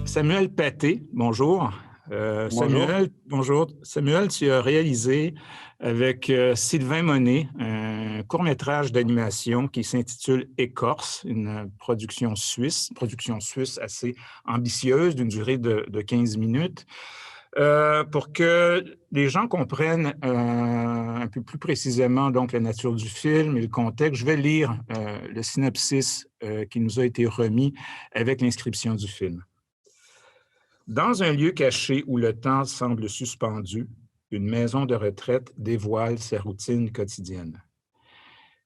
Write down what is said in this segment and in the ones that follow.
Samuel Pathé, bonjour. Bonjour. Bonjour. Samuel, tu as réalisé avec Sylvain Monet un court-métrage d'animation qui s'intitule Écorce, une production suisse assez ambitieuse d'une durée de 15 minutes. Pour que les gens comprennent un peu plus précisément donc la nature du film et le contexte, je vais lire le synopsis qui nous a été remis avec l'inscription du film. Dans un lieu caché où le temps semble suspendu, une maison de retraite dévoile sa routine quotidienne.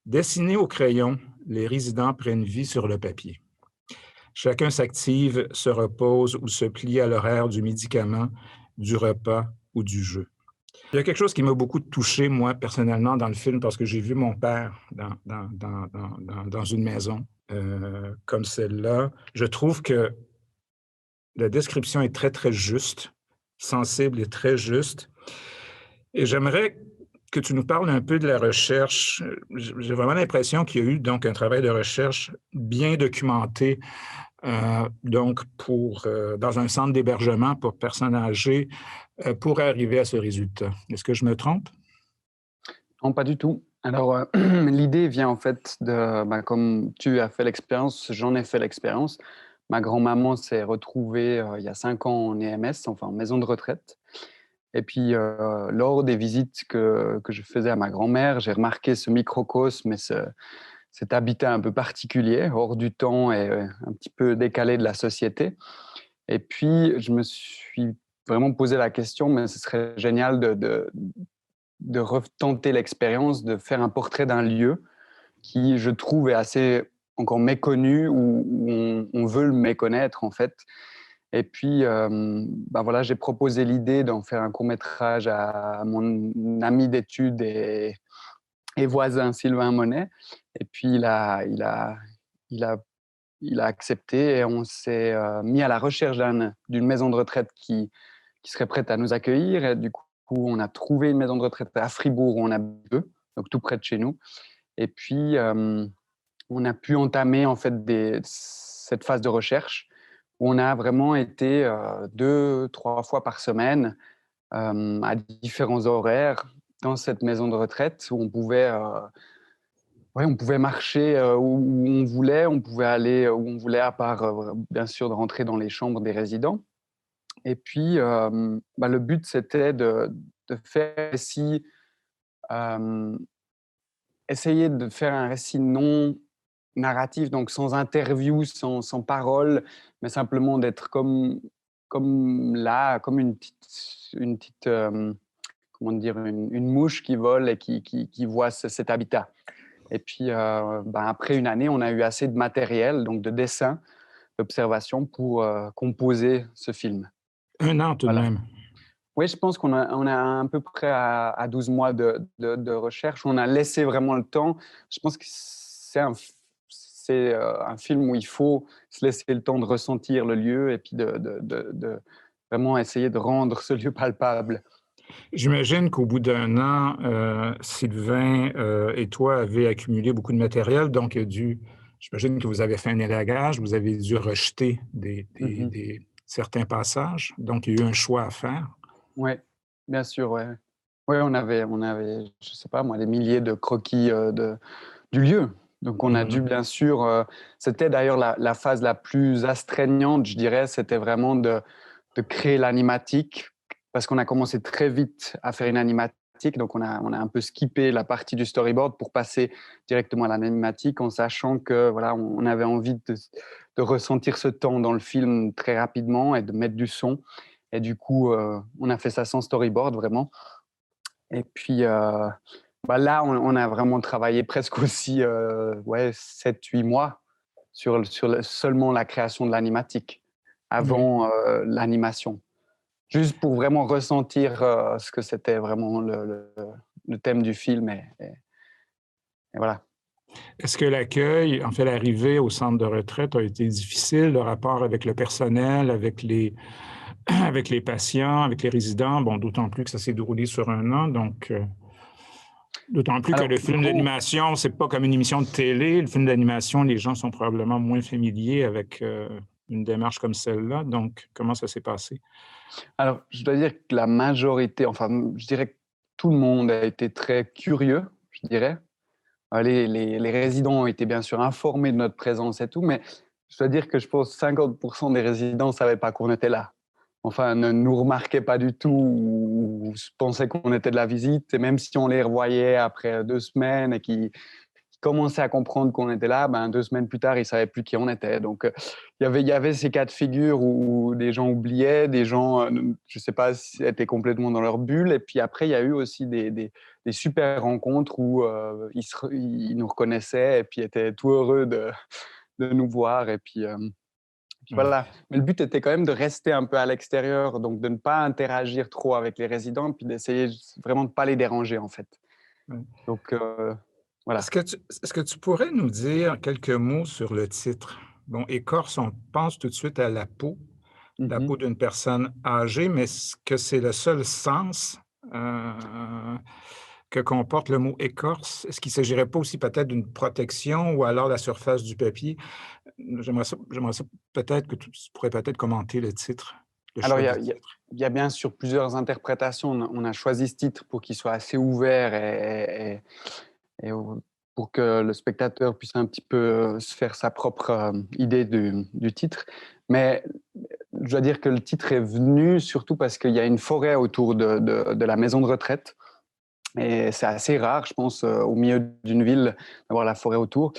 Dessinés au crayon, les résidents prennent vie sur le papier. Chacun s'active, se repose ou se plie à l'horaire du médicament, du repas ou du jeu. Il y a quelque chose qui m'a beaucoup touché, moi, personnellement, dans le film, parce que j'ai vu mon père dans une maison comme celle-là. Je trouve que la description est très, très juste, sensible et très juste. Et j'aimerais que tu nous parles un peu de la recherche. J'ai vraiment l'impression qu'il y a eu donc un travail de recherche bien documenté dans un centre d'hébergement pour personnes âgées pour arriver à ce résultat. Est-ce que je me trompe? Non, pas du tout. Alors, l'idée vient en fait comme tu as fait l'expérience, j'en ai fait l'expérience. Ma grand-maman s'est retrouvée il y a 5 ans en EMS, enfin en maison de retraite. Et puis, lors des visites que je faisais à ma grand-mère, j'ai remarqué ce microcosme et cet habitat un peu particulier, hors du temps et un petit peu décalé de la société. Et puis, je me suis vraiment posé la question, mais ce serait génial de retenter l'expérience, de faire un portrait d'un lieu qui, je trouve, est assez encore méconnu ou on veut le méconnaître, en fait. Et puis, voilà, j'ai proposé l'idée d'en faire un court-métrage à mon ami d'études et voisin Sylvain Monet. Et puis, il a accepté et on s'est mis à la recherche d'une maison de retraite qui serait prête à nous accueillir. Et du coup, on a trouvé une maison de retraite à Fribourg où on habite, donc tout près de chez nous. Et puis, on a pu entamer en fait cette phase de recherche où on a vraiment été 2-3 fois par semaine à différents horaires dans cette maison de retraite où on pouvait marcher où on voulait, on pouvait aller où on voulait, à part bien sûr de rentrer dans les chambres des résidents. Et puis, le but, c'était de faire un récit, essayer de faire un récit non narratif, donc sans interview, sans parole, mais simplement d'être comme là, comme une petite comment dire, une mouche qui vole et qui voit cet habitat. Et puis, après une année, on a eu assez de matériel, donc de dessins, d'observations pour composer ce film. 1 an tout de Voilà. même. Oui, je pense qu'on a à peu près à 12 mois de recherche. On a laissé vraiment le temps. Je pense que c'est un film où il faut se laisser le temps de ressentir le lieu et puis de vraiment essayer de rendre ce lieu palpable. J'imagine qu'au bout d'1 an, Sylvain et toi avez accumulé beaucoup de matériel, donc j'imagine que vous avez fait un élagage, vous avez dû rejeter Mhm. certains passages, donc il y a eu un choix à faire. Oui, bien sûr, ouais. Ouais, on avait, je sais pas moi, des milliers de croquis du lieu. Donc on a dû bien sûr, c'était d'ailleurs la phase la plus astreignante, je dirais, c'était vraiment de créer l'animatique, parce qu'on a commencé très vite à faire une animatique, donc on a un peu skippé la partie du storyboard pour passer directement à l'animatique, en sachant que voilà, on avait envie de ressentir ce temps dans le film très rapidement et de mettre du son. Et du coup, on a fait ça sans storyboard vraiment. Et puis là, on a vraiment travaillé presque aussi 7-8 mois sur seulement la création de l'animatique, Oui. avant l'animation. Juste pour vraiment ressentir ce que c'était vraiment le thème du film. Et voilà. Est-ce que l'accueil, en fait, l'arrivée au centre de retraite a été difficile, le rapport avec le personnel, avec avec les patients, avec les résidents, bon, d'autant plus que ça s'est déroulé sur un an, donc d'autant plus que Alors, le du film coup, d'animation, c'est pas comme une émission de télé. Le film d'animation, les gens sont probablement moins familiers avec une démarche comme celle-là. Donc, comment ça s'est passé? alors, je dois dire que la majorité, enfin, je dirais que tout le monde a été très curieux, je dirais. Les résidents ont été bien sûr informés de notre présence et tout, mais je dois dire que je pense que 50% des résidents ne savaient pas qu'on était là. Enfin, ne nous remarquaient pas du tout ou pensaient qu'on était de la visite. Et même si on les revoyait après 2 semaines et qu'ils commençaient à comprendre qu'on était là, ben, 2 semaines plus tard, ils ne savaient plus qui on était. Donc, il y avait ces cas de figure où des gens oubliaient, des gens, je ne sais pas, étaient complètement dans leur bulle. Et puis après, il y a eu aussi des super rencontres où ils nous reconnaissaient et puis étaient tout heureux de nous voir. Et puis Ouais. voilà. Mais le but était quand même de rester un peu à l'extérieur, donc de ne pas interagir trop avec les résidents, puis d'essayer vraiment de ne pas les déranger en fait. Ouais. Donc voilà. Est-ce que tu pourrais nous dire quelques mots sur le titre? Bon, écorce, on pense tout de suite à la Mhm. peau d'une personne âgée, mais est-ce que c'est le seul sens que comporte le mot écorce? Est-ce qu'il ne s'agirait pas aussi peut-être d'une protection ou alors la surface du papier? J'aimerais ça peut-être que tu pourrais peut-être commenter le titre, le Alors, choix il y du a, il y a- titre. il y a bien sûr plusieurs interprétations. On a choisi ce titre pour qu'il soit assez ouvert et pour que le spectateur puisse un petit peu se faire sa propre idée du titre. Mais je dois dire que le titre est venu surtout parce qu'il y a une forêt autour de la maison de retraite. Et c'est assez rare, je pense, au milieu d'une ville, d'avoir la forêt autour.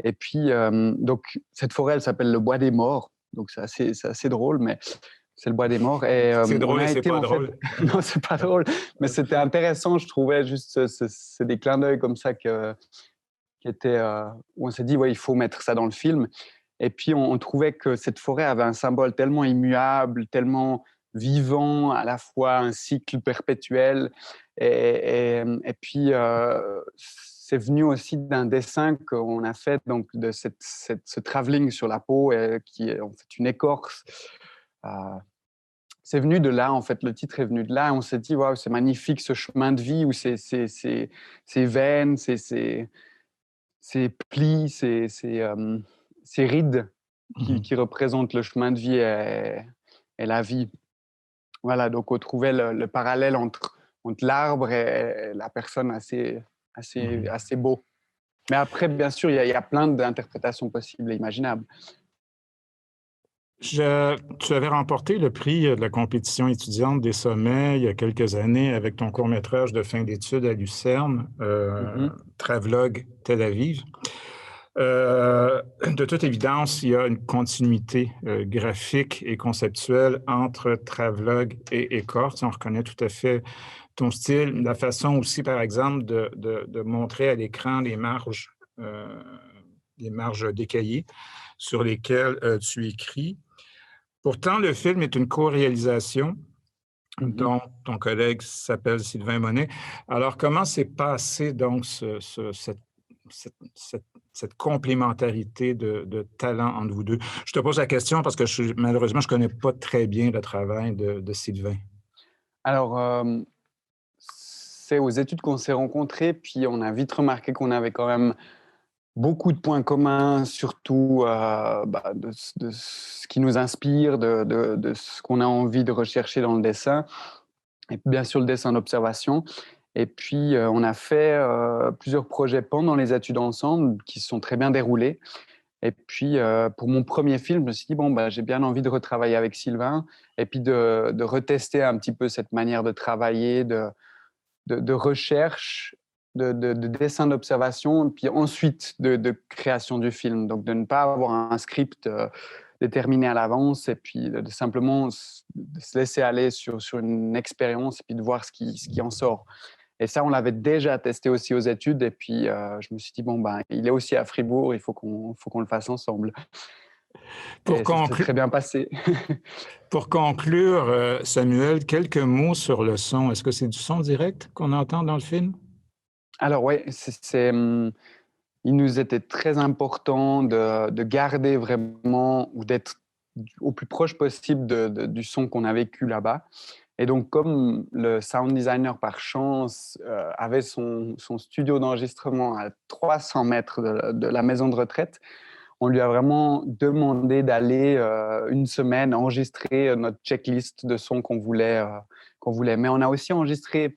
Et puis, donc, cette forêt, elle s'appelle le Bois des Morts. Donc, c'est assez drôle, mais c'est le Bois des Morts. Et C'est on drôle et a c'est été, pas en fait, drôle. non, c'est pas drôle, mais c'était intéressant, je trouvais, juste, c'est des clins d'œil comme ça qui étaient, où on s'est dit, ouais, il faut mettre ça dans le film. Et puis, on trouvait que cette forêt avait un symbole tellement immuable, tellement vivant, à la fois un cycle perpétuel. Et puis, c'est venu aussi d'un dessin qu'on a fait, donc, de ce travelling sur la peau, qui est en fait une écorce. Euh, c'est venu de là, en fait, le titre est venu de là. Et on s'est dit, waouh, c'est magnifique ce chemin de vie où ces veines, ces plis, ces rides Mhm. qui représentent le chemin de vie et la vie. Voilà, donc on trouvait le parallèle entre l'arbre et la personne Mhm. assez beau. Mais après, bien sûr, il y a plein d'interprétations possibles et imaginables. Tu avais remporté le prix de la compétition étudiante des sommets il y a quelques années avec ton court-métrage de fin d'études à Lucerne, Mhm. Travelogue Tel Aviv. De toute évidence, il y a une continuité graphique et conceptuelle entre Travelogue et Écorce. On reconnaît tout à fait ton style, la façon aussi, par exemple, de montrer à l'écran les marges décaillées sur lesquelles tu écris. Pourtant, le film est une co-réalisation Mhm. dont ton collègue s'appelle Sylvain Monet. Alors, comment s'est passé donc cette complémentarité de talent entre vous deux? Je te pose la question parce que malheureusement, je ne connais pas très bien le travail de Sylvain. Alors, c'est aux études qu'on s'est rencontrés, puis on a vite remarqué qu'on avait quand même beaucoup de points communs, surtout de ce qui nous inspire, de ce qu'on a envie de rechercher dans le dessin, et bien sûr le dessin d'observation. Et puis, on a fait plusieurs projets pendant les études ensemble qui se sont très bien déroulés. Et puis, pour mon premier film, je me suis dit, bon, bah, j'ai bien envie de retravailler avec Sylvain et puis de retester un petit peu cette manière de travailler, de recherche, de dessin d'observation, et puis ensuite de création du film. Donc, de ne pas avoir un script déterminé à l'avance et puis de simplement de se laisser aller sur une expérience et puis de voir ce qui en sort. Et ça, on l'avait déjà testé aussi aux études. Et puis, je me suis dit, bon, ben, il est aussi à Fribourg, il faut qu'on le fasse ensemble. Pour, Et ça s'est conclu- très bien passé. pour conclure, Samuel, quelques mots sur le son. Est-ce que c'est du son direct qu'on entend dans le film? Alors, oui, il nous était très important de garder vraiment ou d'être au plus proche possible du son qu'on a vécu là-bas. Et donc, comme le sound designer, par chance, avait son studio d'enregistrement à 300 mètres de la maison de retraite, on lui a vraiment demandé d'aller une semaine enregistrer notre checklist de sons qu'on voulait. Mais on a aussi enregistré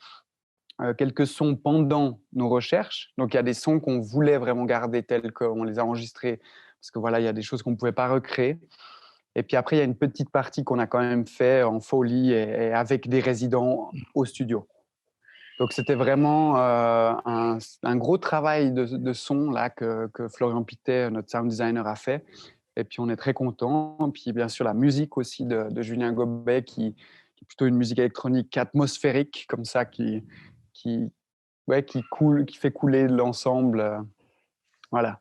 quelques sons pendant nos recherches. Donc, il y a des sons qu'on voulait vraiment garder tels qu'on les a enregistrés, parce que voilà, il y a des choses qu'on ne pouvait pas recréer. Et puis après, il y a une petite partie qu'on a quand même fait en Foley et avec des résidents au studio. Donc, c'était vraiment un gros travail de son là, que Florian Pittet, notre sound designer, a fait. Et puis, on est très contents. Puis, bien sûr, la musique aussi de Julien Gobet, qui est plutôt une musique électronique atmosphérique, comme ça, qui coule, qui fait couler l'ensemble. Voilà.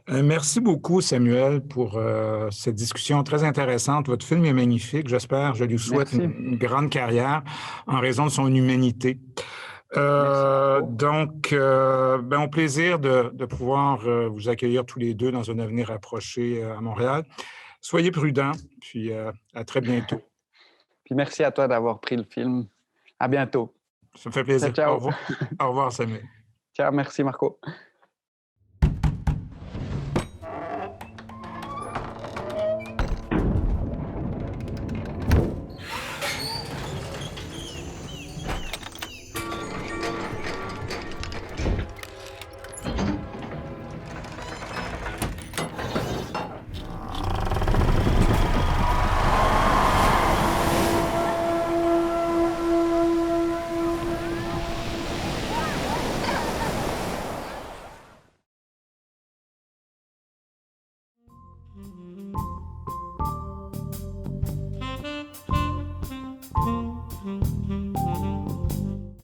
Merci beaucoup, Samuel, pour cette discussion très intéressante. Votre film est magnifique. J'espère, je lui souhaite une grande carrière en raison de son humanité. Donc, au plaisir de pouvoir vous accueillir tous les deux dans un avenir rapproché à Montréal. Soyez prudents, puis à très bientôt. Puis merci à toi d'avoir pris le film. À bientôt. Ça me fait plaisir. Ciao, ciao. Au revoir, Samuel. Ciao, merci Marco.